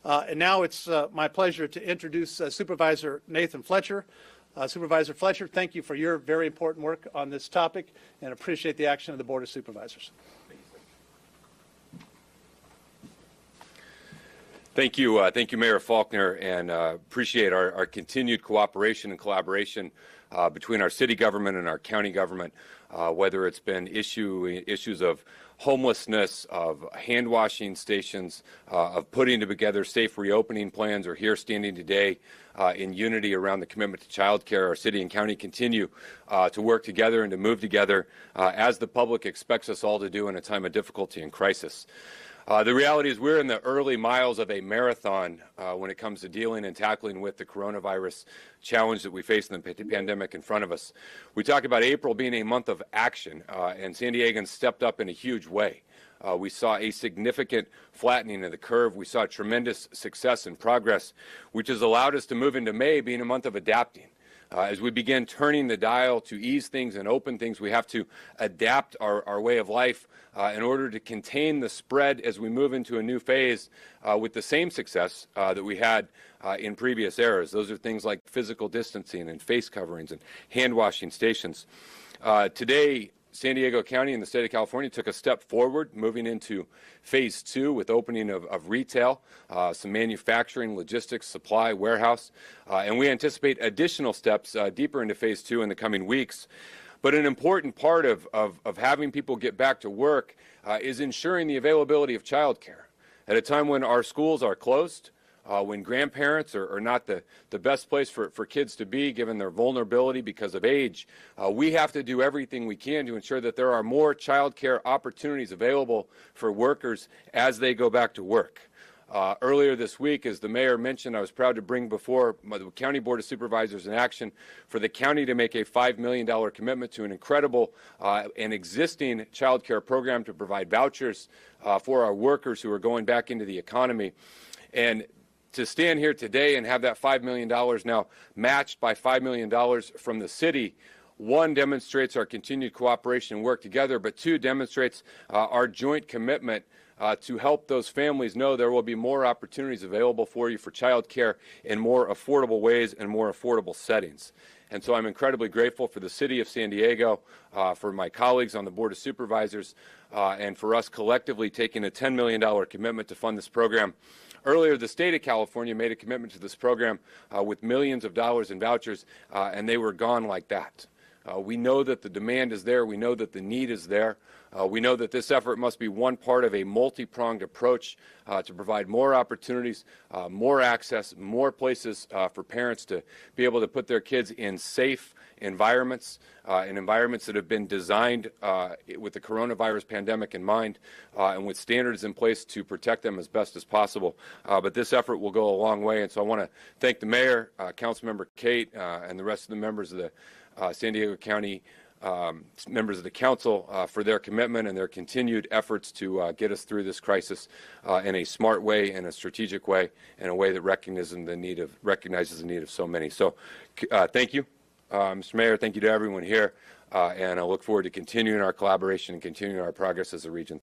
And now it's my pleasure to introduce Supervisor Nathan Fletcher. Supervisor Fletcher, thank you for your very important work on this topic and appreciate the action of the Board of Supervisors. Thank you, Mayor Faulconer, and appreciate our continued cooperation and collaboration between our city government and our county government, whether it's been issues of homelessness, of hand washing stations, of putting together safe reopening plans, or here standing today in unity around the commitment to child care. Our city and county continue to work together and to move together as the public expects us all to do in a time of difficulty and crisis. The reality is we're in the early miles of a marathon when it comes to dealing and tackling with the coronavirus challenge that we face in the pandemic in front of us. We talk about April being a month of action, and San Diegans stepped up in a huge way. We saw a significant flattening of the curve. We saw tremendous success and progress, which has allowed us to move into May being a month of adapting. As we begin turning the dial to ease things and open things, we have to adapt our way of life in order to contain the spread as we move into a new phase with the same success that we had in previous eras. Those are things like physical distancing and face coverings and hand washing stations. Today, San Diego County and the state of California took a step forward, moving into phase 2 with opening of retail, some manufacturing, logistics, supply, warehouse, and we anticipate additional steps deeper into phase 2 in the coming weeks. But an important part of having people get back to work is ensuring the availability of childcare. At a time when our schools are closed, when grandparents are not the best place for kids to be given their vulnerability because of age, we have to do everything we can to ensure that there are more child care opportunities available for workers as they go back to work. Earlier this week, as the mayor mentioned, I was proud to bring before the County Board of Supervisors an action for the county to make a $5 million commitment to an incredible and existing child care program to provide vouchers for our workers who are going back into the economy. And to stand here today and have that $5 million now matched by $5 million from the city, one, demonstrates our continued cooperation and work together, but two, demonstrates our joint commitment to help those families know there will be more opportunities available for you for child care in more affordable ways and more affordable settings. And so I'm incredibly grateful for the city of San Diego, for my colleagues on the Board of Supervisors, and for us collectively taking a $10 million commitment to fund this program. Earlier, the state of California made a commitment to this program with millions of dollars in vouchers, and they were gone like that. We know that the demand is there. We know that the need is there. We know that this effort must be one part of a multi-pronged approach to provide more opportunities, more access, more places for parents to be able to put their kids in safe environments, in environments that have been designed with the coronavirus pandemic in mind, and with standards in place to protect them as best as possible. But this effort will go a long way, and so I want to thank the mayor, Councilmember Kate, and the rest of the members of the San Diego County members of the council for their commitment and their continued efforts to get us through this crisis in a smart way, in a strategic way, in a way that recognizes the need of so many. So thank you, Mr. Mayor. Thank you to everyone here, and I look forward to continuing our collaboration and continuing our progress as a region.